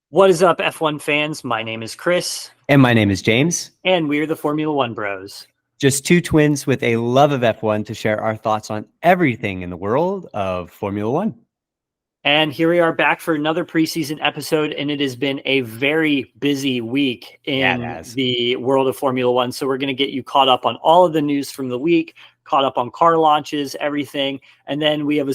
What is up, F1 fans? My name is Chris. And my name is James. And we're the Formula One Bros. Just two twins with a love of F1 to share our thoughts on everything in the world of Formula One. And here we are back for another preseason episode, and it has been a very busy week in the world of Formula One. So we're going to get you caught up on all of the news from the week, caught up on car launches, everything. And then we have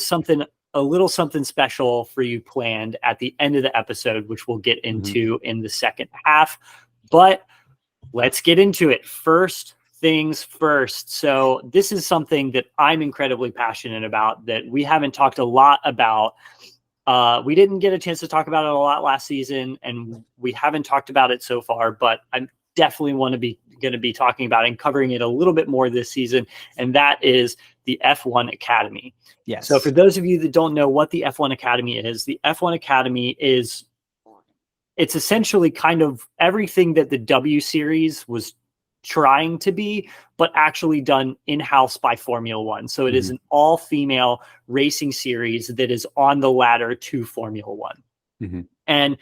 a little something special for you planned at the end of the episode, which we'll get into in the second half. But let's get into it. First things first. So this is something that I'm incredibly passionate about that we haven't talked a lot about. We didn't get a chance to talk about it a lot last season, and we haven't talked about it so far, but I definitely going to be talking about it and covering it a little bit more this season. And that is the F1 Academy. Yes. So for those of you that don't know what the F1 Academy is, the F1 Academy it's essentially kind of everything that the W Series was trying to be, but actually done in-house by Formula One. So it is an all-female racing series that is on the ladder to Formula One. And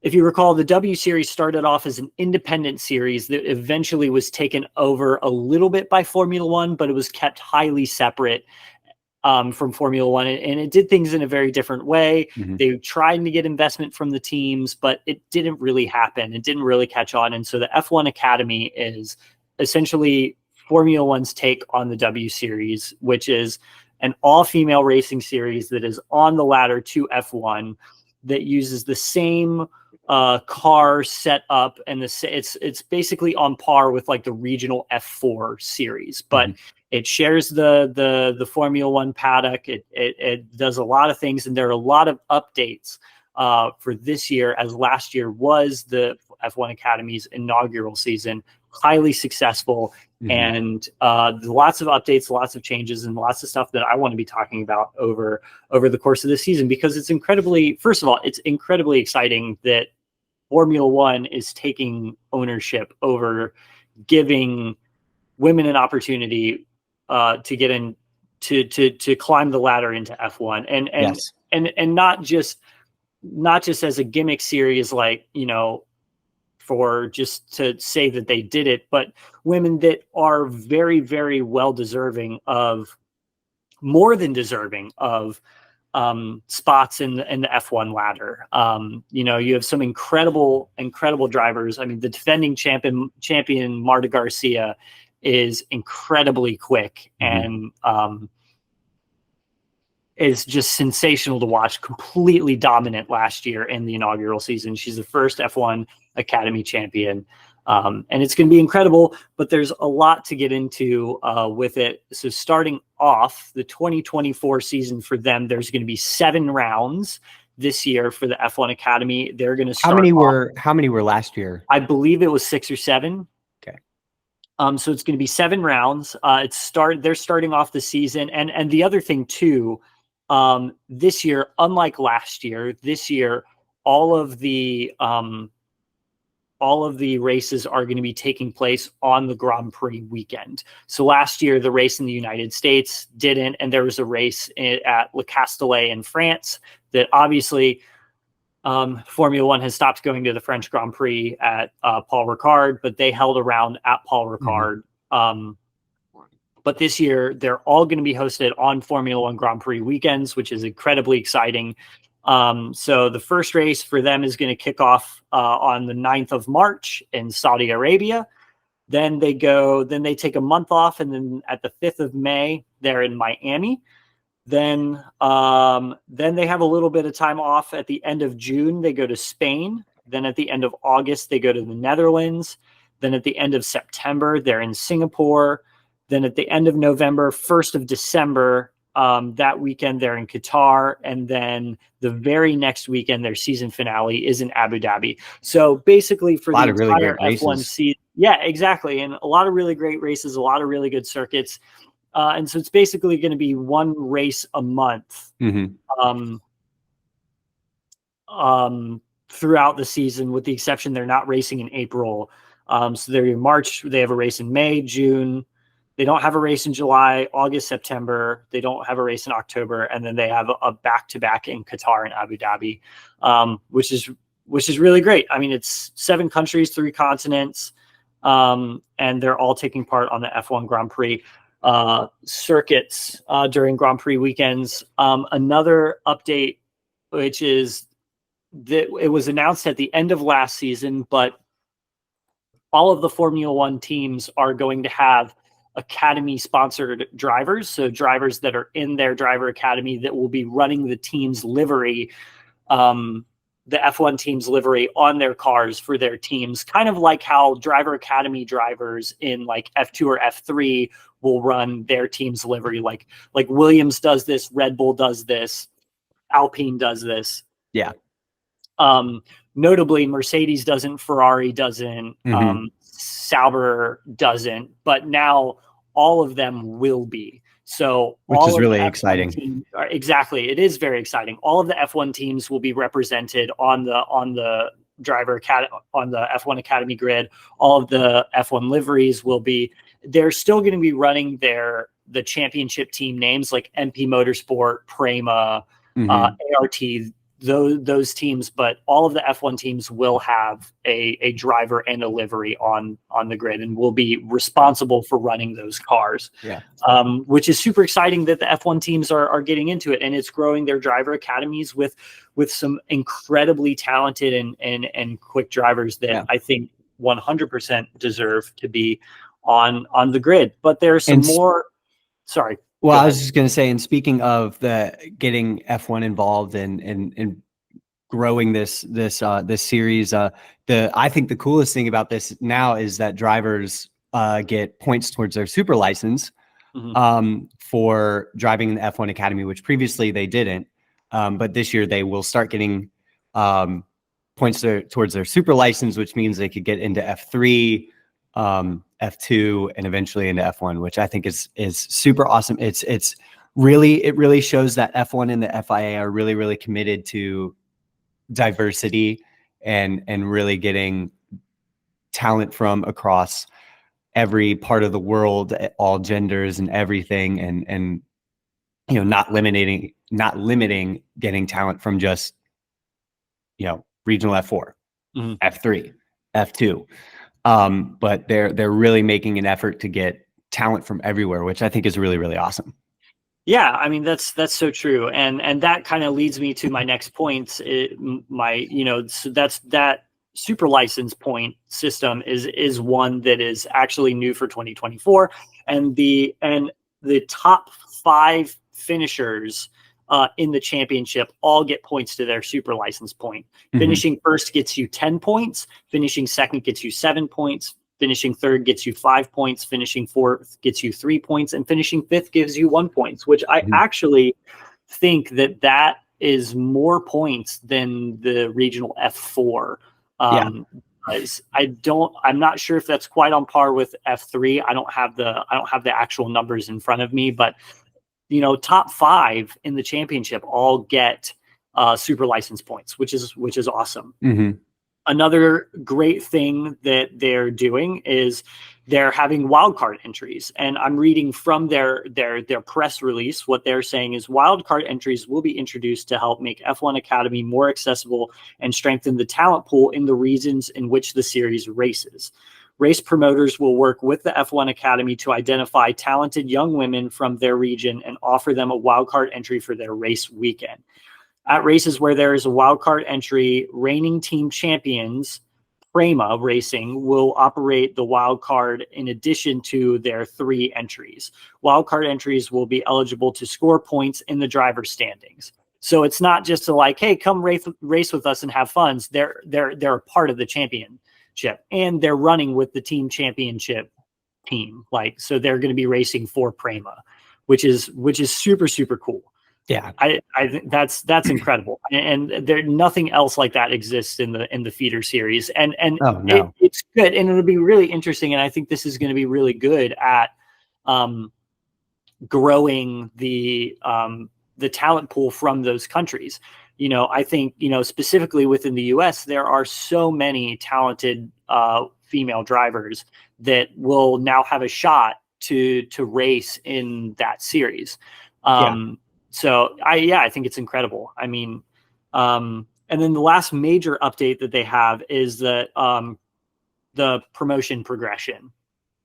if you recall, the W Series started off as an independent series that eventually was taken over a little bit by Formula One, but it was kept highly separate from Formula One, and it did things in a very different way. They tried to get investment from the teams, but it didn't really happen. It didn't really catch on. And so the F1 Academy is essentially Formula One's take on the W Series, which is an all-female racing series that is on the ladder to F1 that uses the same car setup, and it's basically on par with like the regional F4 series, but it shares the Formula One paddock. It does a lot of things, and there are a lot of updates for this year, as last year was the F1 Academy's inaugural season, highly successful, and lots of updates, lots of changes, and lots of stuff that I want to be talking about over the course of the season, because it's first of all, it's incredibly exciting that Formula One is taking ownership over giving women an opportunity to get in to climb the ladder into F1, and not just as a gimmick series, like, for just to say that they did it, but women that are very, very well deserving of, more than deserving of, spots in the F1 ladder. You have some incredible drivers. I mean, the defending champion Marta Garcia is incredibly quick and is just sensational to watch. Completely dominant last year in the inaugural season. She's the first F1 Academy champion. And it's going to be incredible, but there's a lot to get into with it. So starting off the 2024 season for them, there's going to be 7 rounds this year for the F1 Academy. They're going to start. How many were last year? I believe it was 6 or 7. Okay. So it's going to be 7 rounds. They're starting off the season. And the other thing too, this year, unlike last year, this year, all of the races are going to be taking place on the Grand Prix weekend. So last year, the race in the United States didn't, and there was a race at Le Castellet in France that obviously Formula One has stopped going to the French Grand Prix at Paul Ricard, but they held around at Paul Ricard. But this year, they're all going to be hosted on Formula One Grand Prix weekends, which is incredibly exciting. So the first race for them is going to kick off on the 9th of March in Saudi Arabia. Then they take a month off, and then at the 5th of May, they're in Miami. Then they have a little bit of time off at the end of June. They go to Spain. Then at the end of August, they go to the Netherlands. Then at the end of September, they're in Singapore. Then at the end of November, 1st of December, that weekend they're in Qatar, and then the very next weekend their season finale is in Abu Dhabi. So basically for the entire F1 season, yeah, exactly, and a lot of really great races, a lot of really good circuits, and so it's basically going to be one race a month throughout the season, with the exception they're not racing in April. So they're in March, they have a race in May, June. They don't have a race in July, August, September. They don't have a race in October. And then they have a back-to-back in Qatar and Abu Dhabi, which is which is really great. I mean, it's 7 countries, 3 continents, and they're all taking part on the F1 Grand Prix circuits during Grand Prix weekends. Another update, which is that it was announced at the end of last season, but all of the Formula One teams are going to have academy sponsored drivers. So drivers that are in their driver academy that will be running the team's livery, the F1 team's livery on their cars for their teams, kind of like how driver academy drivers in like F2 or F3 will run their team's livery. Like Williams does this, Red Bull does this, Alpine does this. Yeah. Notably, Mercedes doesn't, Ferrari doesn't, Sauber doesn't, but now all of them will be. So, which is really exciting. Exactly, it is very exciting. All of the F1 teams will be represented on the on the F1 Academy grid. All of the F1 liveries will be. They're still going to be running the championship team names like MP Motorsport, Prema, ART. Those teams, but all of the F1 teams will have a driver and a livery on the grid and will be responsible for running those cars. Yeah. Which is super exciting that the F1 teams are getting into it, and it's growing their driver academies with some incredibly talented and quick drivers that I think 100% deserve to be on the grid. But there's some more. Sorry. Well, I was just going to say, and speaking of the getting F1 involved and growing this series, I think the coolest thing about this now is that drivers get points towards their super license for driving in the F1 Academy, which previously they didn't. But this year they will start getting points towards their super license, which means they could get into F3. F2 and eventually into F1, which I think is super awesome. It really shows that F1 and the FIA are really committed to diversity and really getting talent from across every part of the world, all genders and everything, and not limiting getting talent from just regional F4, F3, F2. But they're really making an effort to get talent from everywhere, which I think is really awesome. Yeah, I mean that's so true, and that kind of leads me to my next point. So that's that super license point system is one that is actually new for 2024, and the top 5 finishers in the championship all get points to their super license point. Finishing first gets you 10 points. Finishing second gets you 7 points. Finishing third gets you 5 points. Finishing fourth gets you 3 points. And finishing fifth gives you 1 point, which I actually think that is more points than the regional F4. I'm not sure if that's quite on par with F3. I don't have the actual numbers in front of me, but top 5 in the championship all get super license points, which is awesome. Another great thing that they're doing is they're having wildcard entries. And I'm reading from their press release. What they're saying is wildcard entries will be introduced to help make F1 Academy more accessible and strengthen the talent pool in the regions in which the series races. Race promoters will work with the F1 Academy to identify talented young women from their region and offer them a wildcard entry for their race weekend. At races where there is a wildcard entry, reigning team champions, Prema Racing, will operate the wildcard in addition to their 3 entries. Wildcard entries will be eligible to score points in the driver's standings. So it's not just hey, come race with us and have fun. They're a part of the championship, and they're running with the team championship team. So they're going to be racing for Prema, which is super cool. Yeah, I think that's incredible, and there nothing else like that exists in the feeder series, and it's good, and it'll be really interesting, and I think this is going to be really good at growing the talent pool from those countries. I think specifically within the U.S. there are so many talented female drivers that will now have a shot to race in that series. So I think it's incredible. I mean, And then the last major update that they have is the promotion progression,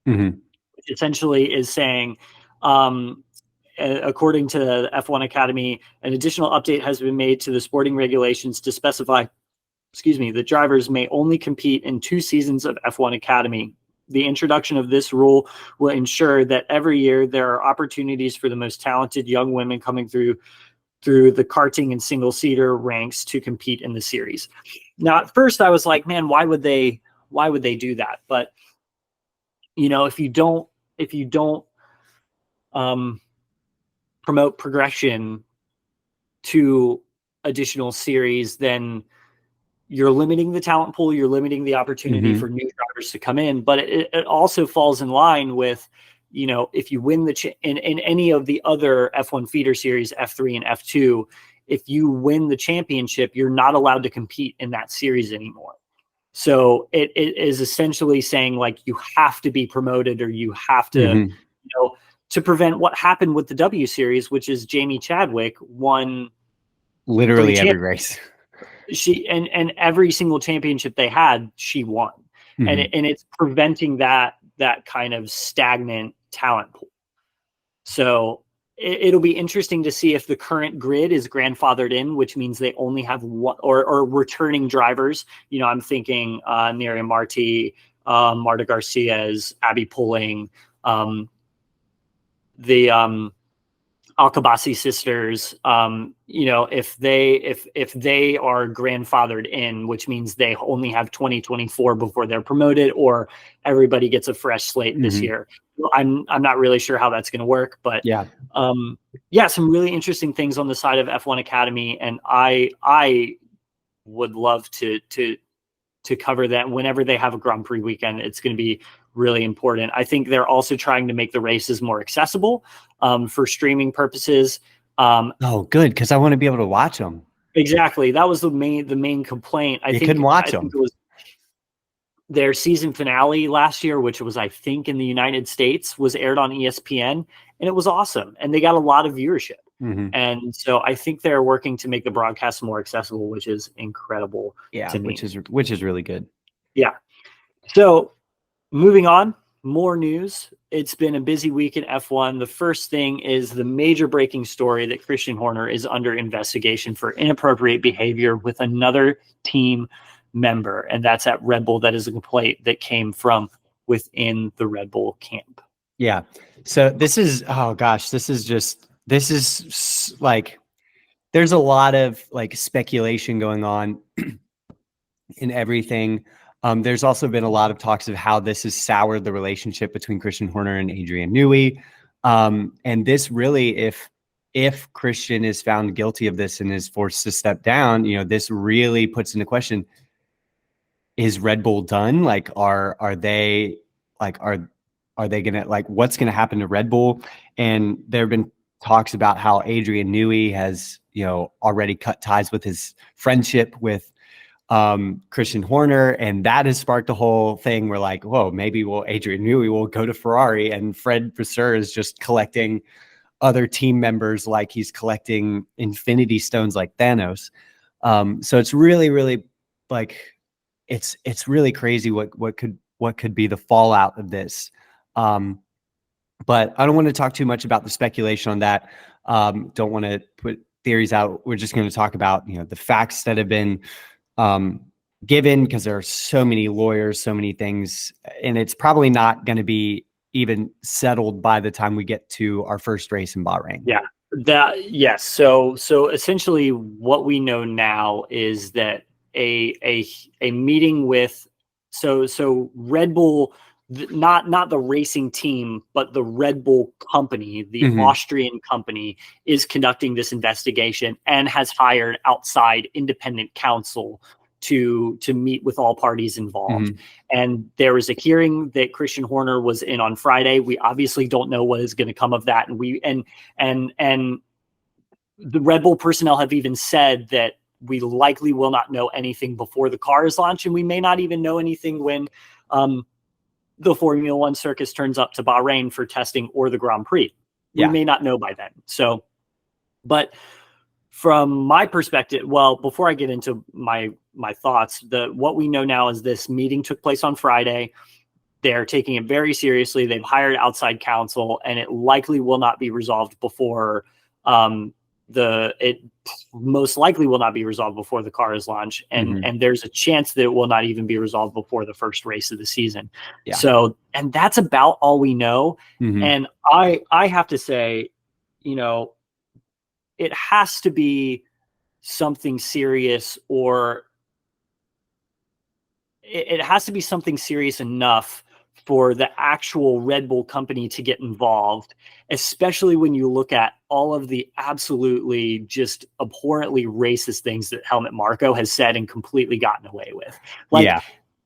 which essentially is saying, according to the F1 Academy, an additional update has been made to the sporting regulations to specify, that drivers may only compete in 2 seasons of F1 Academy. The introduction of this rule will ensure that every year there are opportunities for the most talented young women coming through the karting and single-seater ranks to compete in the series. Now, at first I was like, man, why would they do that? But if you don't promote progression to additional series, then you're limiting the talent pool, you're limiting the opportunity for new drivers to come in. But it also falls in line with, if you win in any of the other F1 feeder series, F3 and F2, if you win the championship, you're not allowed to compete in that series anymore. So it is essentially saying, like, you have to be promoted, or you have to, to prevent what happened with the W series, which is Jamie Chadwick won literally every race. And every single championship they had, she won. And it's preventing that kind of stagnant talent pool. So it'll be interesting to see if the current grid is grandfathered in, which means they only have one or returning drivers. I'm thinking Miriam Marti, Marta Garcias, Abby Pulling, the Alcabasi sisters, if they are grandfathered in, which means they only have 2024 before they're promoted, or everybody gets a fresh slate this year. I'm not really sure how that's going to work, but some really interesting things on the side of F1 Academy, and I would love to cover that whenever they have a Grand Prix weekend. It's going to be really important. I think they're also trying to make the races more accessible for streaming purposes. Oh, good, because I want to be able to watch them. Exactly. That was the main complaint. I think couldn't watch them. It was their season finale last year, which was, I think, in the United States, was aired on ESPN, and it was awesome. And they got a lot of viewership. And so I think they're working to make the broadcast more accessible, which is incredible. To me. Which is really good. Yeah. So moving on, more news. It's been a busy week in F1. The first thing is the major breaking story that Christian Horner is under investigation for inappropriate behavior with another team member. And that's at Red Bull. That is a complaint that came from within the Red Bull camp. Yeah. So this is like, there's a lot of like speculation going on in everything. There's also been a lot of talks of how this has soured the relationship between Christian Horner and Adrian Newey. And this really, if Christian is found guilty of this and is forced to step down, this really puts into question, is Red Bull done? Like, are they gonna, like, what's gonna happen to Red Bull? And there have been talks about how Adrian Newey has, already cut ties with his friendship with Christian Horner, and that has sparked the whole thing. We're like, whoa, maybe Adrian Newey will go to Ferrari, and Fred Vasseur is just collecting other team members like he's collecting Infinity Stones like Thanos. So it's really, really, like, it's really crazy what could be the fallout of this. But I don't want to talk too much about the speculation on that. Don't want to put theories out. We're just going to talk about, the facts that have been given, because there are so many lawyers, so many things, and it's probably not going to be even settled by the time we get to our first race in Bahrain. Yes. So essentially what we know now is that a meeting with, so Red Bull, not the racing team, but the Red Bull company, the Austrian company, is conducting this investigation and has hired outside independent counsel to meet with all parties involved. And there was a hearing that Christian Horner was in on Friday. We obviously don't know what is going to come of that. And the Red Bull personnel have even said that we likely will not know anything before the car is launched, and we may not even know anything when the Formula One circus turns up to Bahrain for testing, or the Grand Prix. We may not know by then. So, but From my perspective, well, before I get into my thoughts, what we know now is this meeting took place on Friday. They're taking it very seriously. They've hired outside counsel, and it likely will not be resolved before it most likely will not be resolved before the car is launched. And there's a chance that it will not even be resolved before the first race of the season. Yeah. So, and that's about all we know. And I have to say, it has to be something serious, or it has to be something serious enough for the actual Red Bull company to get involved, especially when you look at all of the absolutely just abhorrently racist things that Helmut Marko has said and completely gotten away with.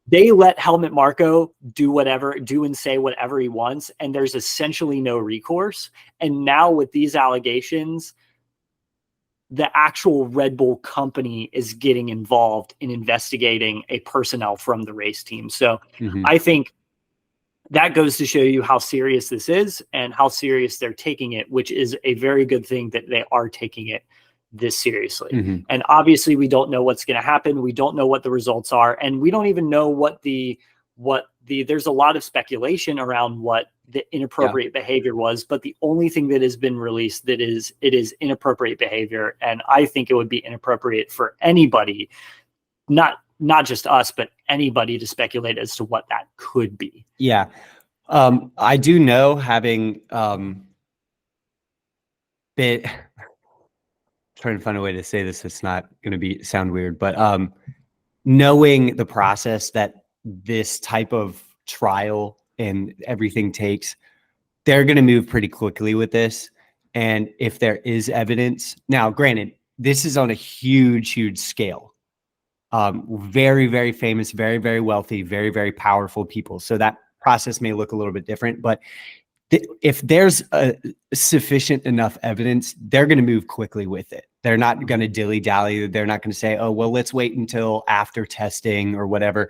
They let Helmut Marko do and say whatever he wants, and there's essentially no recourse. And now with these allegations, the actual Red Bull company is getting involved in investigating a personnel from the race team. So I think that goes to show you how serious this is and how serious they're taking it, which is a very good thing that they are taking it this seriously. And obviously we don't know what's going to happen. We don't know what the results are. And we don't even know what there's a lot of speculation around what the inappropriate behavior was, but the only thing that has been released it is inappropriate behavior. And I think it would be inappropriate for anybody, not just us, but anybody, to speculate as to what that could be. Yeah. I do know, having been trying to find a way to say this, it's not going to sound weird, but knowing the process that this type of trial and everything takes, they're going to move pretty quickly with this. And if there is evidence, now granted, this is on a huge scale, very, very famous, very, very wealthy, very, very powerful people. So that process may look a little bit different, but if there's a sufficient enough evidence, they're going to move quickly with it. They're not going to dilly dally. They're not going to say, oh, well, let's wait until after testing or whatever.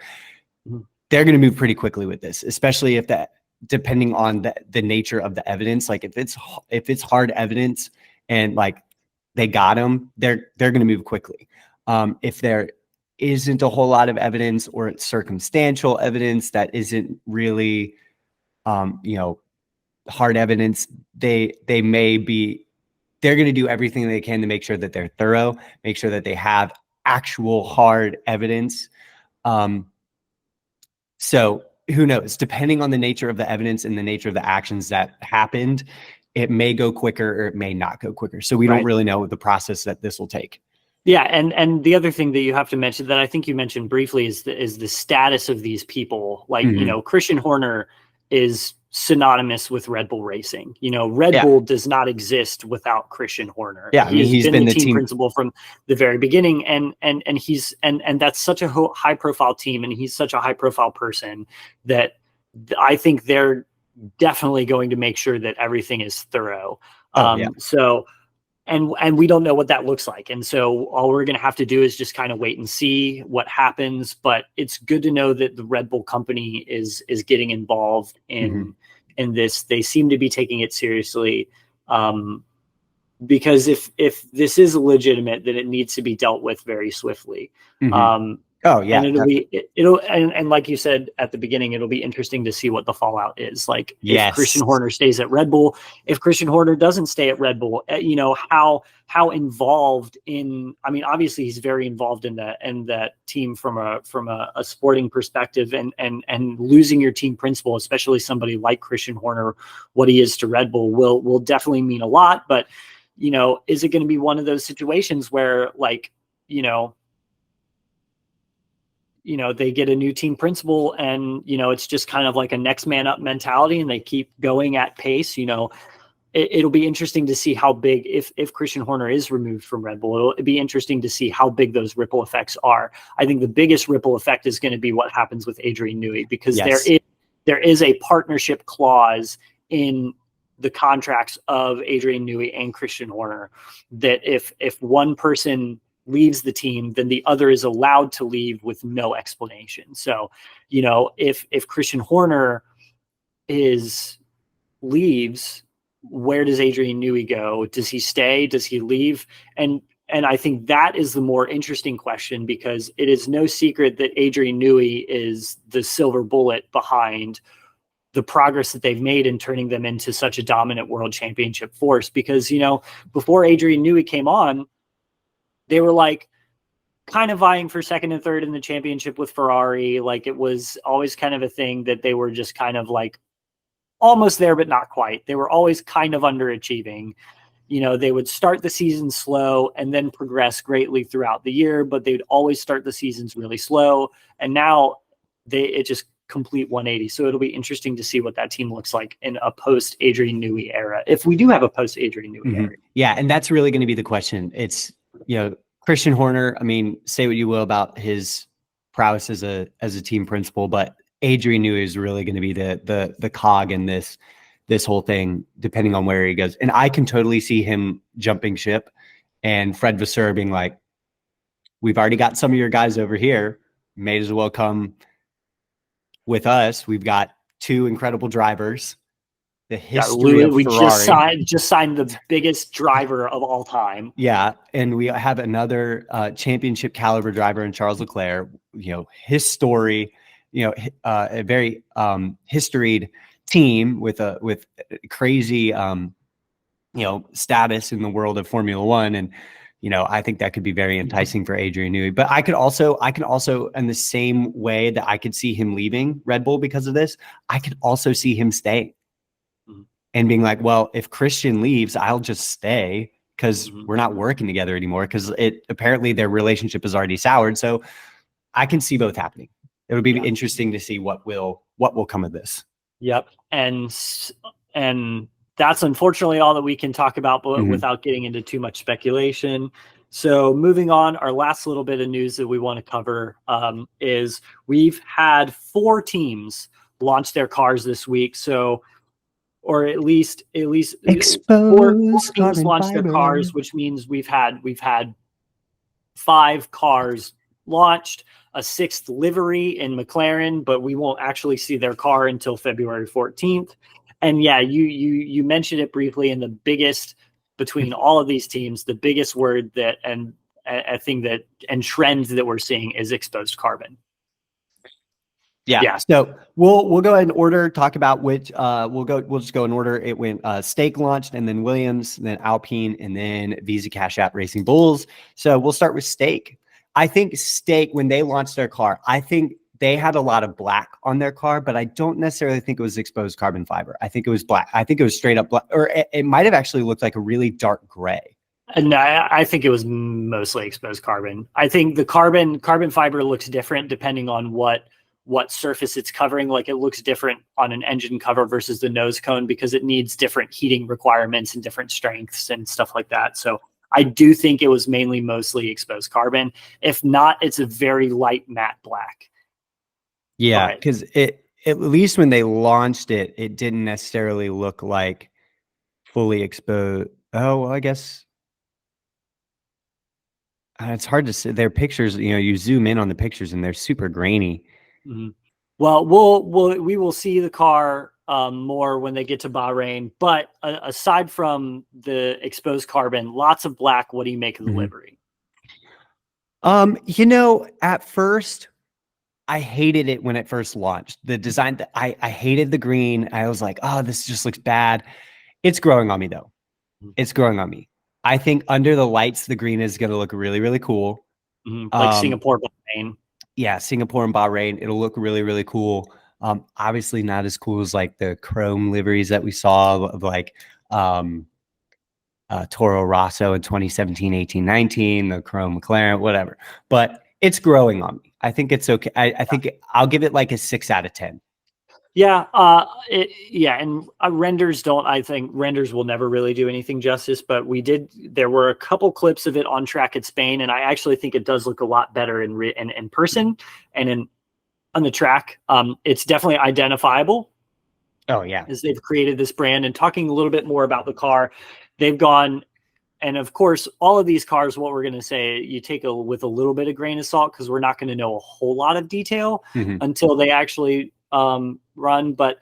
They're going to move pretty quickly with this, especially depending on the nature of the evidence. Like if it's hard evidence and like they got them, they're going to move quickly. If there isn't a whole lot of evidence, or it's circumstantial evidence that isn't really, hard evidence, they're going to do everything they can to make sure that they're thorough, make sure that they have actual hard evidence. So who knows, depending on the nature of the evidence and the nature of the actions that happened, it may go quicker or it may not go quicker. So we don't really know the process that this will take. Yeah. And the other thing that you have to mention, that I think you mentioned briefly, is the status of these people. Like, Christian Horner is synonymous with Red Bull Racing. Red Bull does not exist without Christian Horner. Yeah, he's been the team principal from the very beginning, and that's such a high profile team, and he's such a high profile person that I think they're definitely going to make sure that everything is thorough. So, and we don't know what that looks like. And so all we're going to have to do is just kind of wait and see what happens. But it's good to know that the Red Bull company is getting involved in this. They seem to be taking it seriously, because if this is legitimate, then it needs to be dealt with very swiftly. And like you said at the beginning, it'll be interesting to see what the fallout is. Like, if Christian Horner stays at Red Bull, if Christian Horner doesn't stay at Red Bull, how involved in, obviously he's very involved in that team from a sporting perspective, and losing your team principal, especially somebody like Christian Horner, what he is to Red Bull, will definitely mean a lot. But, is it going to be one of those situations where, like, they get a new team principal and, it's just kind of like a next man up mentality, and they keep going at pace. It'll be interesting to see how big, if Christian Horner is removed from Red Bull, it'll be interesting to see how big those ripple effects are. I think the biggest ripple effect is going to be what happens with Adrian Newey, because there is a partnership clause in the contracts of Adrian Newey and Christian Horner that if one person leaves the team, then the other is allowed to leave with no explanation. So, if Christian Horner leaves, where does Adrian Newey go? Does he stay? Does he leave? And And I think that is the more interesting question, because it is no secret that Adrian Newey is the silver bullet behind the progress that they've made in turning them into such a dominant world championship force. Because, before Adrian Newey came on, they were like kind of vying for second and third in the championship with Ferrari. Like, it was always kind of a thing that they were just kind of like almost there, but not quite. They were always kind of underachieving. They would start the season slow and then progress greatly throughout the year, but they'd always start the seasons really slow. And now it just complete 180. So it'll be interesting to see what that team looks like in a post Adrian Newey era, if we do have a post Adrian Newey era. Yeah, and that's really going to be the question. It's Christian Horner. I mean, say what you will about his prowess as a team principal, but Adrian Newey is really going to be the cog in this whole thing, depending on where he goes. And I can totally see him jumping ship and Fred Vasseur being like, we've already got some of your guys over here, may as well come with us. We've got two incredible drivers. The history of Ferrari. just signed the biggest driver of all time. Yeah, and we have another championship caliber driver in Charles Leclerc. His story, a very historied team with crazy status in the world of Formula One. And I think that could be very enticing for Adrian Newey. But I can also in the same way that I could see him leaving Red Bull because of this, I could also see him staying and being like, well, if Christian leaves, I'll just stay because we're not working together anymore, because apparently their relationship is already soured. So I can see both happening. It would be interesting to see what will come of this. Yep. And that's unfortunately all that we can talk about, but without getting into too much speculation. So moving on, our last little bit of news that we want to cover is we've had 4 teams launch their cars this week. So, or at least four teams launched their cars, which means we've had 5 cars launched, a 6th livery in McLaren, but we won't actually see their car until February 14th. And yeah, you mentioned it briefly, and the biggest between all of these teams, the biggest word that and a thing that and trends that we're seeing is exposed carbon. Yeah. So we'll go ahead and order, talk about which we'll just go in order. It went Stake launched, and then Williams, then Alpine, and then Visa Cash App Racing Bulls. So we'll start with Stake. I think Stake, when they launched their car, I think they had a lot of black on their car, but I don't necessarily think it was exposed carbon fiber. I think it was black. I think it was straight up black, or it might have actually looked like a really dark gray. No, I think it was mostly exposed carbon. I think the carbon fiber looks different depending on what surface it's covering. Like, it looks different on an engine cover versus the nose cone because it needs different heating requirements and different strengths and stuff like that. So I do think it was mostly exposed carbon. If not, it's a very light matte black. Yeah, because at least when they launched it, it didn't necessarily look like fully exposed. Oh, well, I guess it's hard to see. Their pictures, you zoom in on the pictures and they're super grainy. Mm-hmm. Well, we will see the car more when they get to Bahrain. But aside from the exposed carbon, lots of black. What do you make of the livery? At first, I hated it when it first launched. The design, I hated the green. I was like, oh, this just looks bad. It's growing on me, though. It's growing on me. I think under the lights, the green is going to look really, really cool. Like Singapore, Bahrain. Yeah, Singapore and Bahrain. It'll look really, really cool. Obviously not as cool as like the chrome liveries that we saw of like Toro Rosso in 2017, 18, 19, the chrome McLaren, whatever. But it's growing on me. I think it's okay. I think I'll give it like a 6 out of 10. Yeah. And renders I think renders will never really do anything justice, but there were a couple clips of it on track at Spain. And I actually think it does look a lot better in person and on the track. It's definitely identifiable. Oh yeah. As they've created this brand. And talking a little bit more about the car, they've gone, and of course, all of these cars, what we're going to say, you take with a little bit of grain of salt, because we're not going to know a whole lot of detail until they actually run. But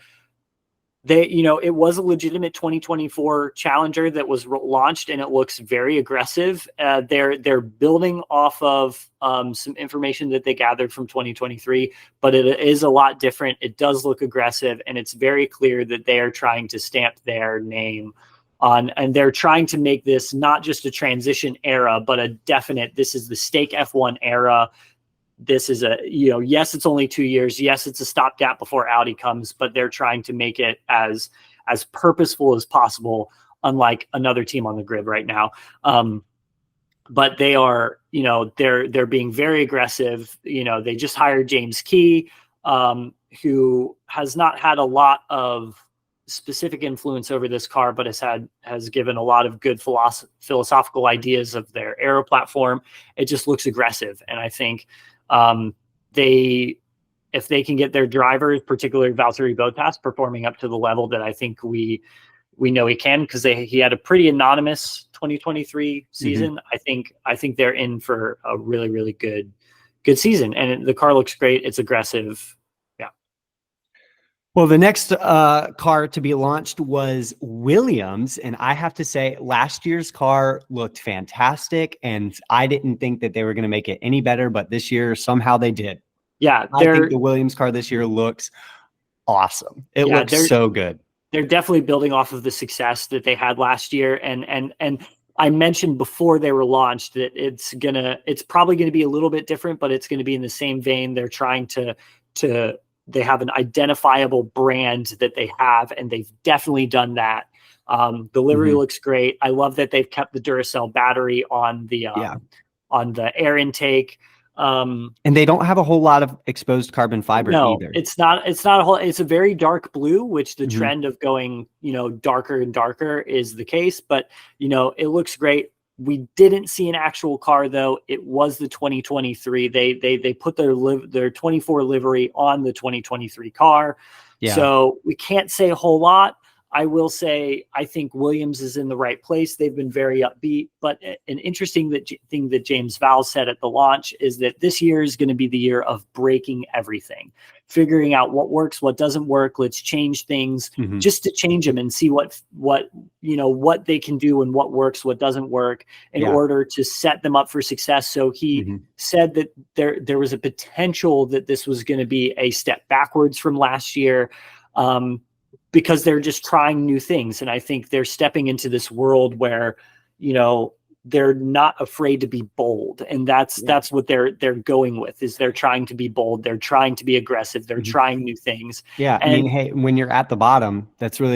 they, it was a legitimate 2024 Challenger that was launched, and it looks very aggressive. They're building off of some information that they gathered from 2023, but it is a lot different. It does look aggressive, and it's very clear that they are trying to stamp their name on, and they're trying to make this not just a transition era, but a definite, this is the stake F1 era. This is yes, it's only 2 years. Yes, it's a stopgap before Audi comes, but they're trying to make it as purposeful as possible, unlike another team on the grid right now. But they are, they're being very aggressive. They just hired James Key, who has not had a lot of specific influence over this car, but has given a lot of good philosophical ideas of their aero platform. It just looks aggressive. And I think, if they can get their drivers, particularly Valtteri Bottas, performing up to the level that I think we know he can, because he had a pretty anonymous 2023 season. I think they're in for a really, really good season, and the car looks great. It's aggressive. Yeah. Well, the next car to be launched was Williams, and I have to say last year's car looked fantastic, and I didn't think that they were going to make it any better, but this year somehow they did. Yeah, I think the Williams car this year looks awesome. It looks so good. They're definitely building off of the success that they had last year, and I mentioned before they were launched that it's probably going to be a little bit different, but it's going to be in the same vein. They're trying to they have an identifiable brand that they have, and they've definitely done that. The livery looks great. I love that they've kept the Duracell battery on the air intake. And they don't have a whole lot of exposed carbon fiber either. It's not a whole, it's a very dark blue, which the trend of going, darker and darker is the case, but it looks great. We didn't see an actual car though. It was the 2023. They put their 24 livery on the 2023 car. Yeah. So we can't say a whole lot. I will say, I think Williams is in the right place. They've been very upbeat, but an interesting thing that James Vowles said at the launch is that this year is going to be the year of breaking everything, figuring out what works, what doesn't work. Let's change things just to change them and see what they can do and what works, what doesn't work in order to set them up for success. So he said that there was a potential that this was going to be a step backwards from last year. Because they're just trying new things. And I think they're stepping into this world where, they're not afraid to be bold. And that's what they're going with, is they're trying to be bold. They're trying to be aggressive. They're trying new things. Yeah. And, I mean, hey, when you're at the bottom, that's what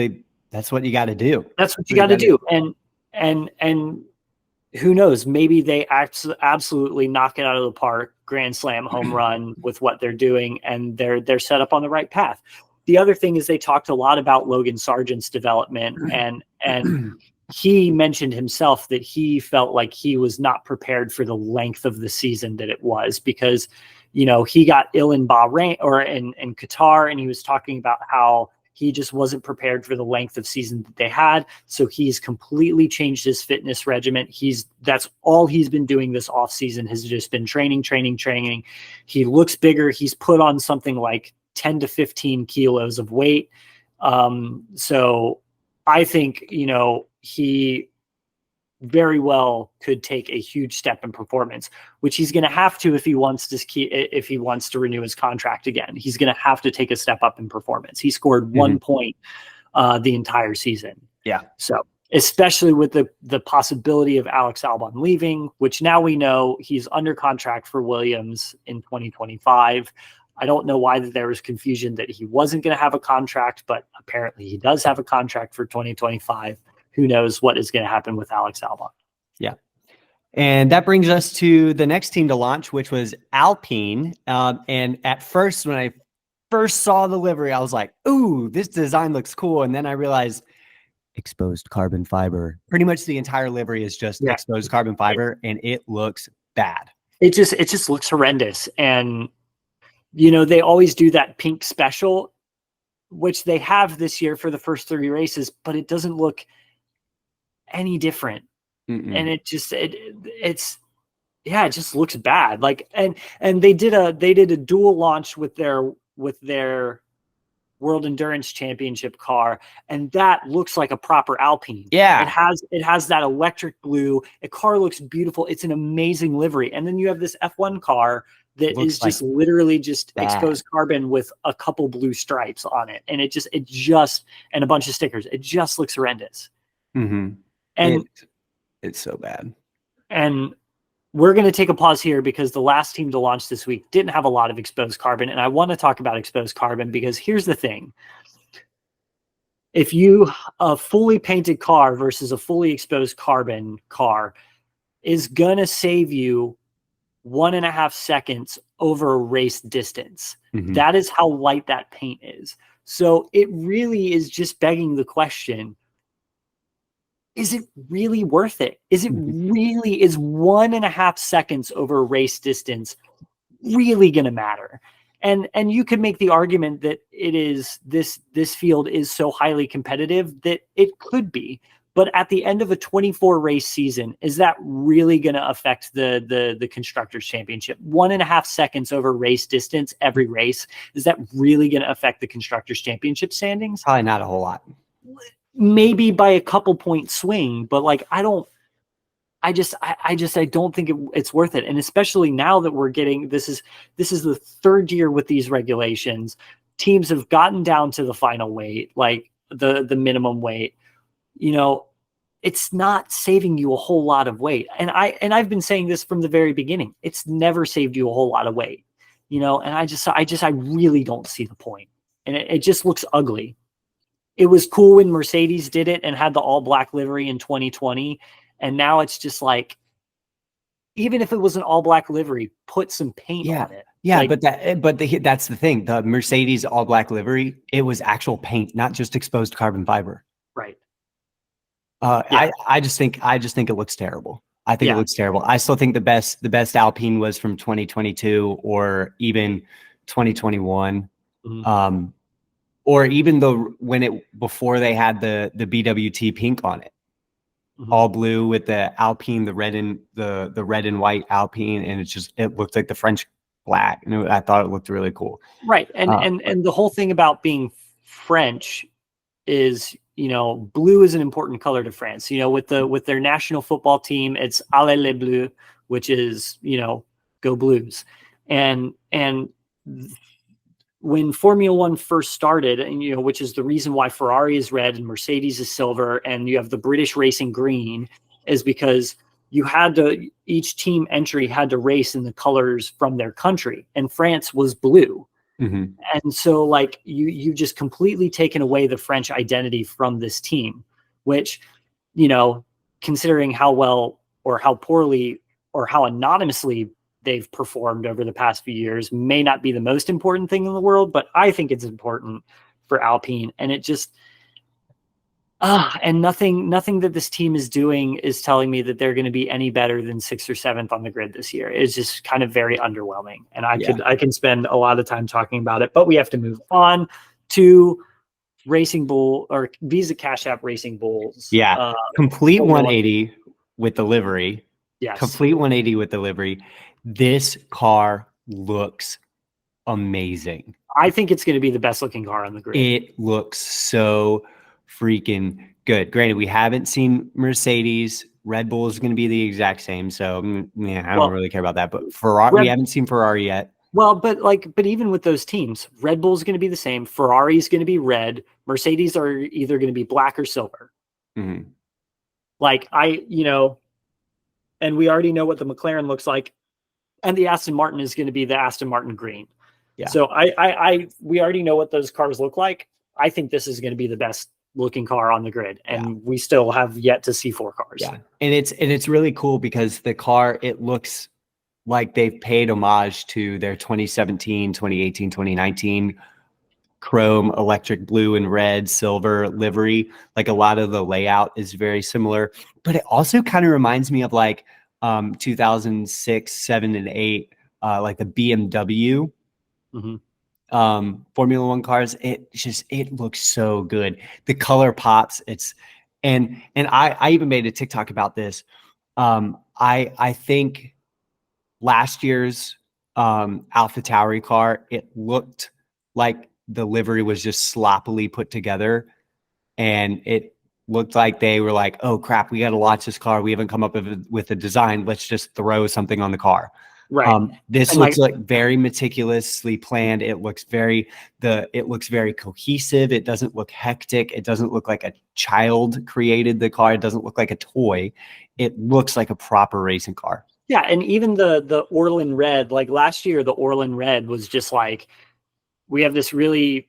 you got to do. That's what you got to do. And who knows, maybe they absolutely knock it out of the park, grand slam, home run with what they're doing. And they're set up on the right path. The other thing is they talked a lot about Logan Sargent's development, and he mentioned himself that he felt like he was not prepared for the length of the season that it was, because, he got ill in Bahrain or in Qatar, and he was talking about how he just wasn't prepared for the length of season that they had. So he's completely changed his fitness regimen. That's all he's been doing this off season, has just been training. He looks bigger. He's put on something like 10 to 15 kilos of weight. So I think, he very well could take a huge step in performance, which he's going to have to, if he wants to renew his contract again. He's going to have to take a step up in performance. He scored 1 point the entire season. Yeah. So especially with the possibility of Alex Albon leaving, which now we know he's under contract for Williams in 2025. I don't know why there was confusion that he wasn't going to have a contract, but apparently he does have a contract for 2025. Who knows what is going to happen with Alex Albon? Yeah. And that brings us to the next team to launch, which was Alpine. And at first, when I first saw the livery, I was like, ooh, this design looks cool. And then I realized exposed carbon fiber. Pretty much the entire livery is just exposed carbon fiber, and it looks bad. It just looks horrendous. And they always do that pink special, which they have this year for the first 3 races, but it doesn't look any different. And it just looks bad. Like, and they did a dual launch with their World Endurance Championship car, and that looks like a proper Alpine. Yeah. It has that electric blue. The car looks beautiful. It's an amazing livery. And then you have this F1 car that Looks is just literally just bad. exposed carbon with a couple blue stripes on it. And it just and a bunch of stickers. It just looks horrendous. Mm-hmm. And it's so bad. And we're going to take a pause here because the last team to launch this week didn't have a lot of exposed carbon. And I want to talk about exposed carbon because here's the thing. If a fully painted car versus a fully exposed carbon car is going to save you 1.5 seconds over a race distance. Mm-hmm. That is how light that paint is. So it really is just begging the question, is it really worth it? Is 1.5 seconds over race distance really going to matter? And you could make the argument that it is this field is so highly competitive that it could be. But at the end of a 24 race season, is that really going to affect the Constructors Championship? 1.5 seconds over race distance every race, is that really going to affect the Constructors Championship standings? Probably not a whole lot. Maybe by a couple point swing, but like I don't think it's worth it. And especially now that we're getting this is the third year with these regulations. Teams have gotten down to the final weight, like the minimum weight. You know, it's not saving you a whole lot of weight. And I've been saying this from the very beginning. It's never saved you a whole lot of weight. You know, and I really don't see the point. And it just looks ugly. It was cool when Mercedes did it and had the all black livery in 2020. And now it's just like, even if it was an all black livery, put some paint on it. Yeah. Like, that's the thing. The Mercedes all black livery, it was actual paint, not just exposed carbon fiber. Right. I just think it looks terrible. I think it looks terrible. I still think the best Alpine was from 2022 or even 2021. Mm-hmm. Or even before they had the BWT pink on it, all blue with the Alpine, the red and white Alpine, and it looked like the French flag, and I thought it looked really cool. Right, and the whole thing about being French is, you know, blue is an important color to France. You know, with their national football team, it's Allez les Bleus, which is, you know, go Blues, and when Formula One first started, and you know, which is the reason why Ferrari is red and Mercedes is silver, and you have the British racing green, is because each team entry had to race in the colors from their country, and France was blue. Mm-hmm. And so like you've just completely taken away the French identity from this team, which, you know, considering how well or how poorly or how anonymously they've performed over the past few years, may not be the most important thing in the world, but I think it's important for Alpine. And it just, and nothing that this team is doing is telling me that they're going to be any better than 6th or 7th on the grid this year. It's just kind of very underwhelming. And I can spend a lot of time talking about it, but we have to move on to Racing Bull or Visa Cash App Racing Bulls. Yeah. Complete 180 with the livery. Yes. Complete 180 with the livery. This car looks amazing. I think it's going to be the best looking car on the grid. It looks so freaking good. Granted, we haven't seen Mercedes. Red Bull is going to be the exact same. So yeah, I don't really care about that. But Ferrari, we haven't seen Ferrari yet. Well, but even with those teams, Red Bull is going to be the same. Ferrari is going to be red. Mercedes are either going to be black or silver. Mm-hmm. Like and we already know what the McLaren looks like. And the Aston Martin is going to be the Aston Martin green. Yeah. So we already know what those cars look like. I think this is going to be the best looking car on the grid, and we still have yet to see 4 cars. Yeah. And it's really cool because the car, it looks like they've paid homage to their 2017, 2018, 2019 chrome, electric blue and red, silver livery. Like a lot of the layout is very similar, but it also kind of reminds me of like 2006, 7, and 8, like the BMW Formula One cars. It looks so good. The color pops. And I even made a TikTok about this. I think last year's AlphaTauri car, it looked like the livery was just sloppily put together, and it looked like they were like, "Oh crap, we got to launch this car. We haven't come up with a design. Let's just throw something on the car." Right. This And looks like very meticulously planned. It looks very cohesive. It doesn't look hectic. It doesn't look like a child created the car. It doesn't look like a toy. It looks like a proper racing car. Yeah, and even the Orlan Red, like last year, the Orlan Red was just like, we have this really,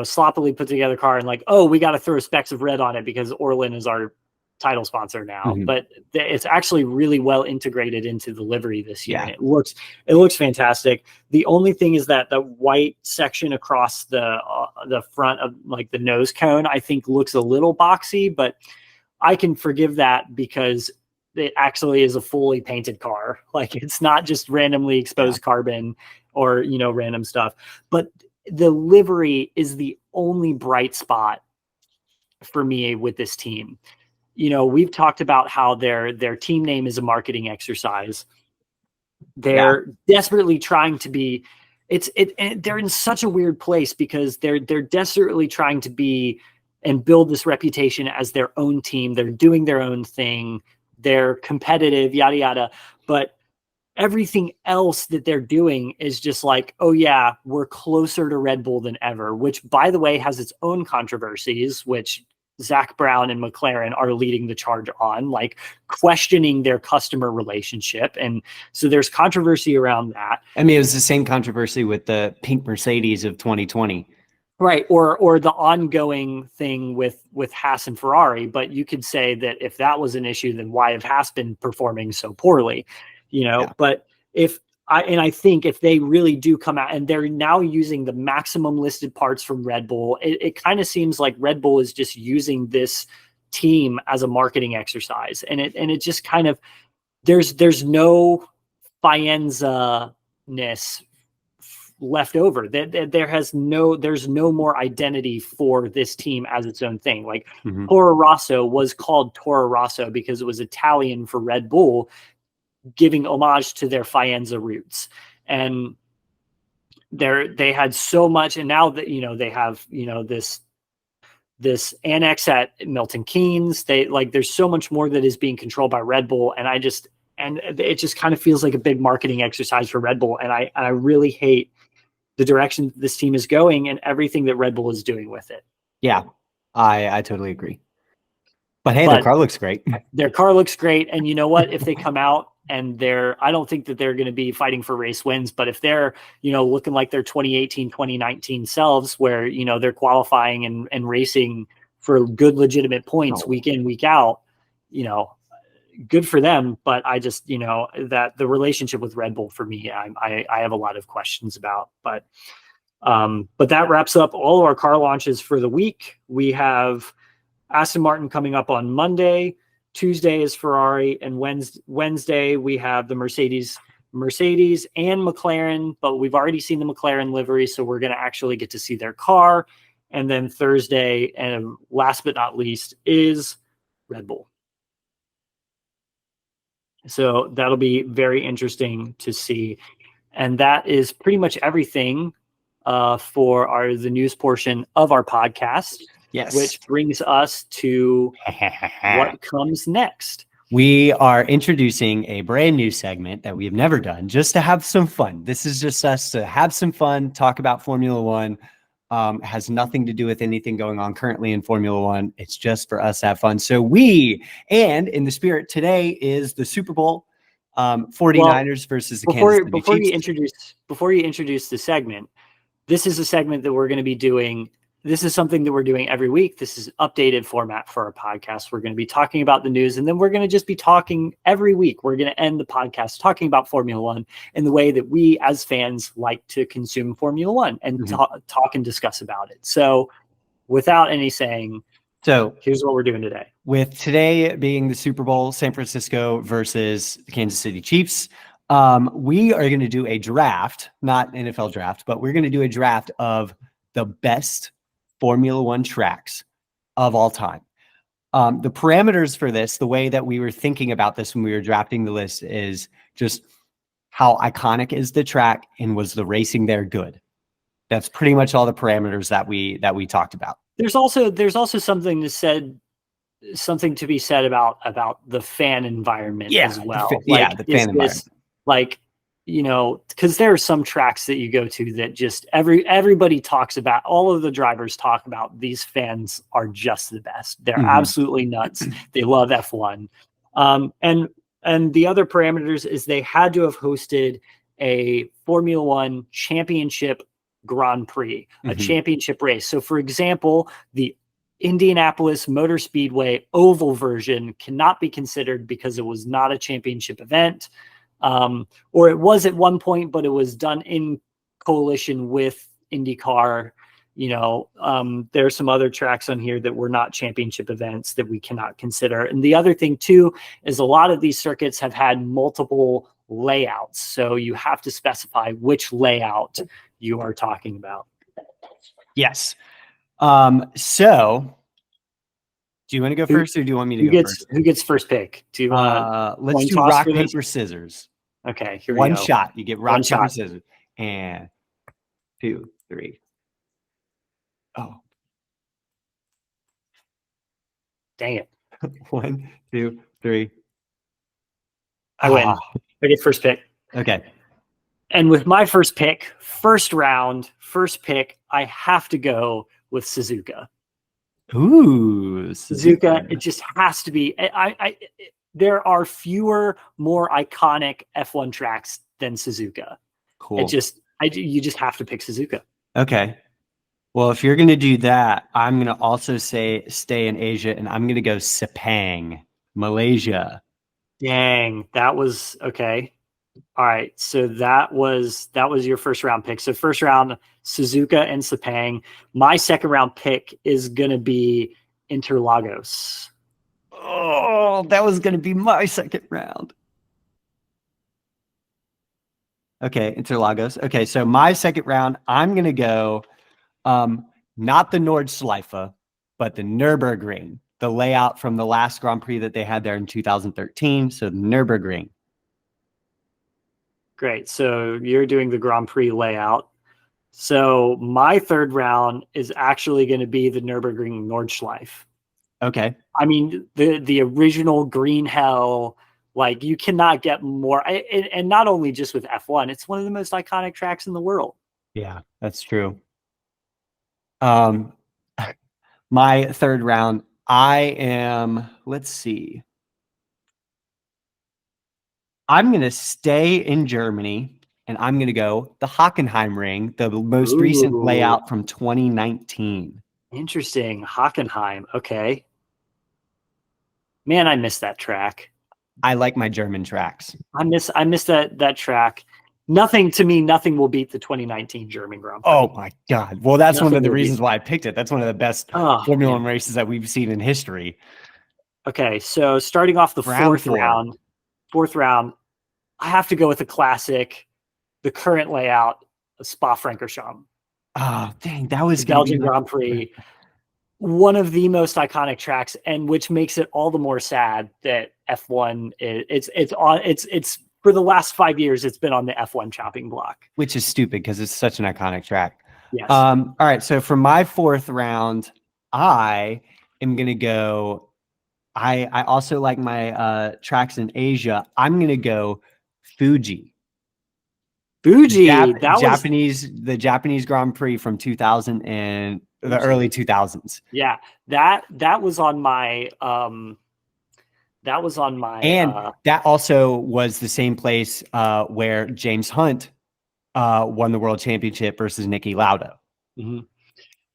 sloppily put together car, and like, oh, we got to throw specks of red on it because Orlan is our title sponsor now. Mhm. But it's actually really well integrated into the livery this year. Yeah. And it looks fantastic. The only thing is that the white section across the front of like the nose cone, I think looks a little boxy, but I can forgive that because it actually is a fully painted car. Like, it's not just randomly exposed carbon or, random stuff. But the livery is the only bright spot for me with this team. We've talked about how their team name is a marketing exercise. They're desperately trying to be, and they're in such a weird place because they're desperately trying to be and build this reputation as their own team. They're doing their own thing. They're competitive, yada, yada. But everything else that they're doing is just like, oh yeah, we're closer to Red Bull than ever, which, by the way, has its own controversies, which Zach Brown and McLaren are leading the charge on, like questioning their customer relationship. And so there's controversy around that. I mean, it was the same controversy with the pink Mercedes of 2020. Right. Or the ongoing thing with Haas and Ferrari. But you could say that if that was an issue, then why have Haas been performing so poorly? But I think if they really do come out and they're now using the maximum listed parts from Red Bull, it kind of seems like Red Bull is just using this team as a marketing exercise. And it just kind of, there's no Faenza-ness left over. There's no more identity for this team as its own thing. Like Toro Rosso was called Toro Rosso because it was Italian for Red Bull, giving homage to their Faenza roots. And they had so much, and now that they have this annex at Milton Keynes. There's so much more that is being controlled by Red Bull, and it just kind of feels like a big marketing exercise for Red Bull. And I really hate the direction this team is going and everything that Red Bull is doing with it. Yeah, I totally agree. But hey, their car looks great. Their car looks great. And you know what? If they come out and I don't think that they're going to be fighting for race wins, but if they're, looking like their 2018, 2019 selves, where, they're qualifying and racing for good, legitimate points week in, week out, good for them. But I just, that the relationship with Red Bull for me, I have a lot of questions about, but that wraps up all of our car launches for the week. We have Aston Martin coming up on Monday. Tuesday is Ferrari, and Wednesday we have the Mercedes and McLaren, but we've already seen the McLaren livery, so we're going to actually get to see their car. And then Thursday, and last but not least, is Red Bull. So that'll be very interesting to see. And that is pretty much everything for the news portion of our podcast. Yes. Which brings us to what comes next. We are introducing a brand new segment that we have never done, just to have some fun. This is just us to have some fun, talk about Formula One. Has nothing to do with anything going on currently in Formula One. It's just for us to have fun. So and in the spirit today is the Super Bowl, 49ers versus the Kansas City Chiefs. Before you introduce the segment, this is a segment that we're going to be doing. This is something that we're doing every week. This is an updated format for our podcast. We're going to be talking about the news, and then we're going to just be talking every week. We're going to end the podcast talking about Formula One in the way that we as fans like to consume Formula One and talk and discuss about it. So without any saying, here's what we're doing today. With today being the Super Bowl, San Francisco versus the Kansas City Chiefs, we are going to do a draft, not NFL draft, but we're going to do a draft of the best Formula One tracks of all time. The parameters for this, the way that we were thinking about this when we were drafting the list, is just how iconic is the track and was the racing there good? That's pretty much all the parameters that we talked about. There's also something to be said about the fan environment as well. The fan environment. Like, you know, because there are some tracks that you go to that just everybody talks about. All of the drivers talk about these fans are just the best. They're absolutely nuts. They love F1. And the other parameters is they had to have hosted a Formula One championship Grand Prix, a championship race. So, for example, the Indianapolis Motor Speedway oval version cannot be considered because it was not a championship event, or it was at one point, but it was done in coalition with IndyCar. You know, there are some other tracks on here that were not championship events that we cannot consider. And the other thing too is a lot of these circuits have had multiple layouts, so you have to specify which layout you are talking about. Yes. So do you want to go first, or do you want me to go first? Who gets first pick? Do you let's do rock, paper, scissors. Okay, here we One go. shot. You get rock, paper, scissors. And 2, 3. Oh. Dang it. 1, 2, 3. I win. I get first pick. Okay. And with my first pick, first round, first pick, I have to go with Suzuka. Ooh, Suzuka. It just has to be. There are fewer, more iconic F1 tracks than Suzuka. Cool. You just have to pick Suzuka. Okay. Well, if you're going to do that, I'm going to also stay in Asia, and I'm going to go Sepang, Malaysia. Dang, that was okay. All right, so that was your first round pick. So first round, Suzuka and Sepang. My second round pick is going to be Interlagos. Oh, that was going to be my second round. Okay, Interlagos. Okay, so my second round, I'm going to go not the Nordschleife, but the Nürburgring, the layout from the last Grand Prix that they had there in 2013. So the Nürburgring. Great. So you're doing the Grand Prix layout. So my third round is actually going to be the Nürburgring Nordschleife. Okay. I mean, the original Green Hell, like you cannot get more. And not only just with F1, it's one of the most iconic tracks in the world. Yeah, that's true. My third round, let's see. I'm going to stay in Germany, and I'm going to go the Hockenheimring, the most recent layout from 2019. Interesting. Hockenheim. Okay. Man, I miss that track. I like my German tracks. I miss that track. Nothing will beat the 2019 German Grand Prix. Oh my God. Well, that's one of the reasons why I picked it. That's one of the best Formula One races that we've seen in history. Okay, so starting off the fourth round, I have to go with the classic, the current layout of Spa-Francorchamps. Oh, dang, that was Belgian Grand Prix. One of the most iconic tracks, and which makes it all the more sad that F1 it's for the last 5 years, it's been on the F1 chopping block. Which is stupid because it's such an iconic track. Yes. All right. So for my fourth round, I am going to go. I also like my tracks in Asia. I'm going to go Fuji. The Japanese Grand Prix from 2000 and the early 2000s. Yeah, that was on my and that also was the same place where James Hunt won the world championship versus Niki Lauda. Mm-hmm.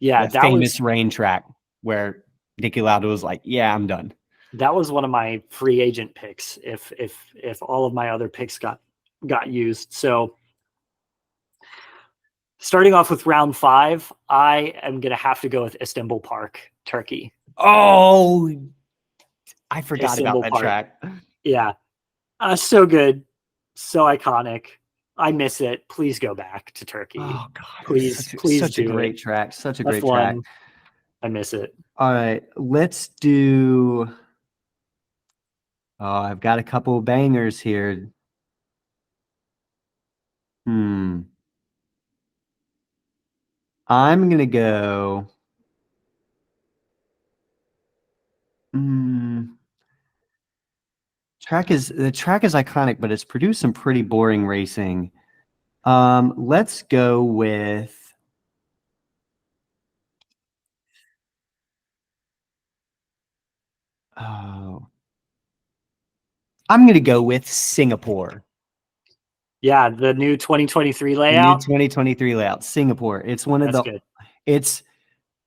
Yeah, that famous rain track where Niki Lauda was like, "Yeah, I'm done." That was one of my free agent picks. If all of my other picks got used, so starting off with round 5, I am gonna have to go with Istanbul Park, Turkey. Oh, I forgot about that track. Yeah. So good. So iconic. I miss it. Please go back to Turkey. Oh, God. Please such do a great it. track. Such a great track. I miss it. All right. Let's do... Oh, I've got a couple of bangers here. I'm gonna go. Mm, the track is iconic, but it's produced some pretty boring racing. Let's go with. Oh, I'm gonna go with Singapore. Yeah, the new 2023 The new layout. 2023 layout, Singapore. It's one of That's the. good. It's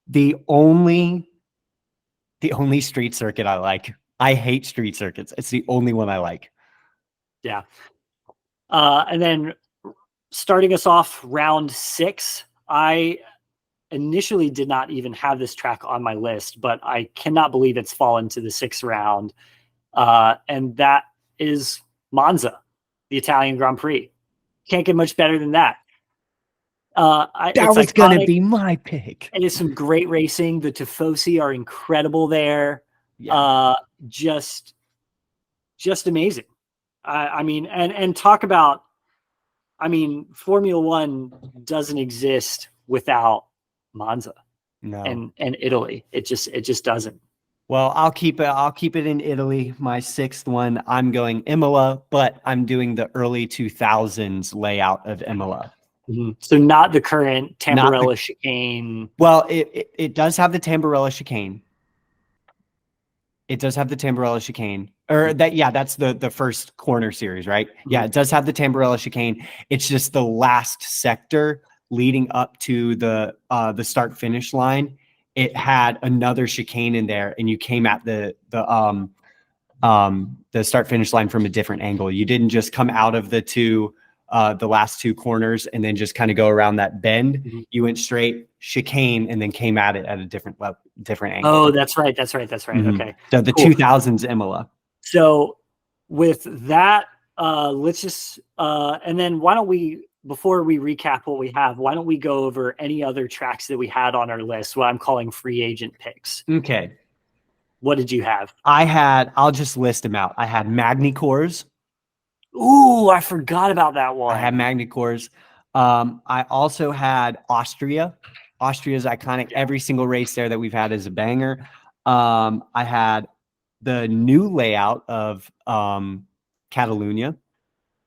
the only street circuit I like. I hate street circuits. It's the only one I like. Yeah. And then starting us off round 6, I initially did not even have this track on my list, but I cannot believe it's fallen to the 6th round. And that is Monza, the Italian Grand Prix. Can't get much better than that. It's was going to iconic. be my pick. It is some great racing. The Tifosi are incredible there. Yeah. Just amazing. I mean, and talk about, I mean, Formula One doesn't exist without Monza No. and Italy. It just doesn't. Well, I'll keep it in Italy. My 6th one, I'm going Imola, but I'm doing the early 2000s layout of Imola. Mm-hmm. So not the current Tamburello the, chicane. Well, it does have the Tamburello chicane. It does have the Tamburello chicane, or that, yeah, that's the first corner series, right? Mm-hmm. Yeah, it does have the Tamburello chicane. It's just the last sector leading up to the start finish line. It had another chicane in there, and you came at the start finish line from a different angle. You didn't just come out of the last 2 corners and then just kind of go around that bend. Mm-hmm. You went straight chicane and then came at it at a different angle. Oh, that's right. Mm-hmm. Okay. So the cool. 2000s Imola. So with that, let's just and then why don't we, before we recap what we have, why don't we go over any other tracks that we had on our list, what I'm calling free agent picks. Okay. What did you have? I'll just list them out. I had Magny-Cours. Ooh, I forgot about that one. I had Magny-Cours. I also had Austria. Austria is iconic. Every single race there that we've had is a banger. I had the new layout of Catalunya.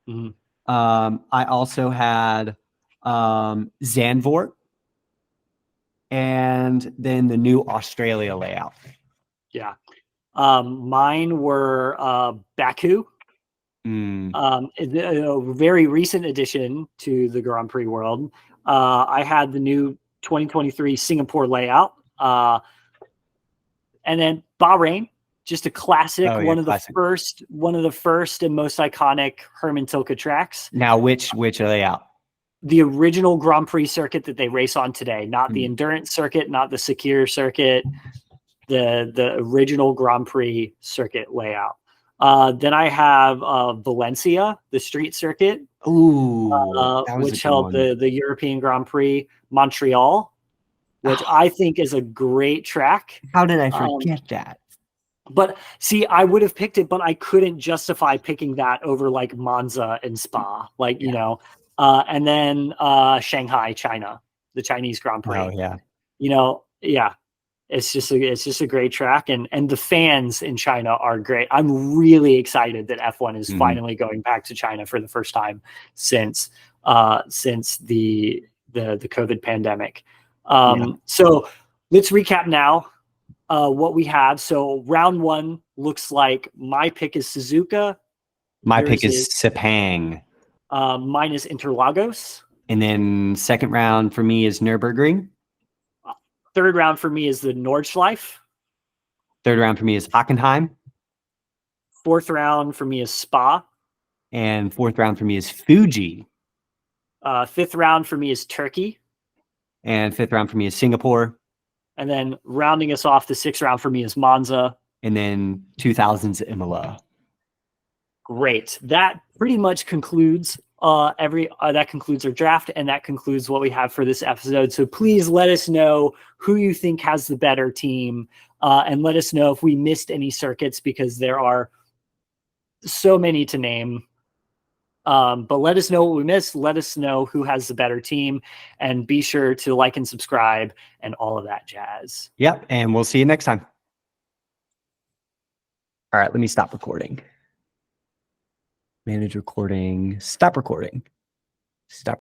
Mm-hmm. I also had Zandvoort, and then the new Australia layout. Yeah. Mine were Baku. A very recent addition to the Grand Prix world. I had the new 2023 Singapore layout. And then Bahrain, just a classic, one of the first and most iconic Hermann Tilke tracks. Now, which layout? The original Grand Prix circuit that they race on today, not the endurance circuit, not the Sakir circuit, the original Grand Prix circuit layout. Then I have Valencia, the street circuit, which held the European Grand Prix. Montreal, which I think is a great track. How did I forget that? But see, I would have picked it, but I couldn't justify picking that over like Monza and Spa, you know. And then Shanghai, China, the Chinese Grand Prix. Oh yeah, you know, yeah. It's just a great track, and the fans in China are great. I'm really excited that F1 is finally going back to China for the first time since the COVID pandemic. So let's recap now what we have. So round 1 looks like my pick is Suzuka. My pick is Sepang. Mine is Interlagos. And then second round for me is Nürburgring. Third round for me is the Nordschleife. Third round for me is Hockenheim. Fourth round for me is Spa. And fourth round for me is Fuji. Fifth round for me is Turkey. And fifth round for me is Singapore. And then rounding us off, the sixth round for me is Monza. And then 2000s Imola. Great. That pretty much concludes that concludes our draft, and that concludes what we have for this episode. So please let us know who you think has the better team, and let us know if we missed any circuits, because there are so many to name. But let us know what we missed. Let us know who has the better team, and be sure to like and subscribe and all of that jazz. Yep. And we'll see you next time. All right. Let me stop recording. Manage recording. Stop recording. Stop.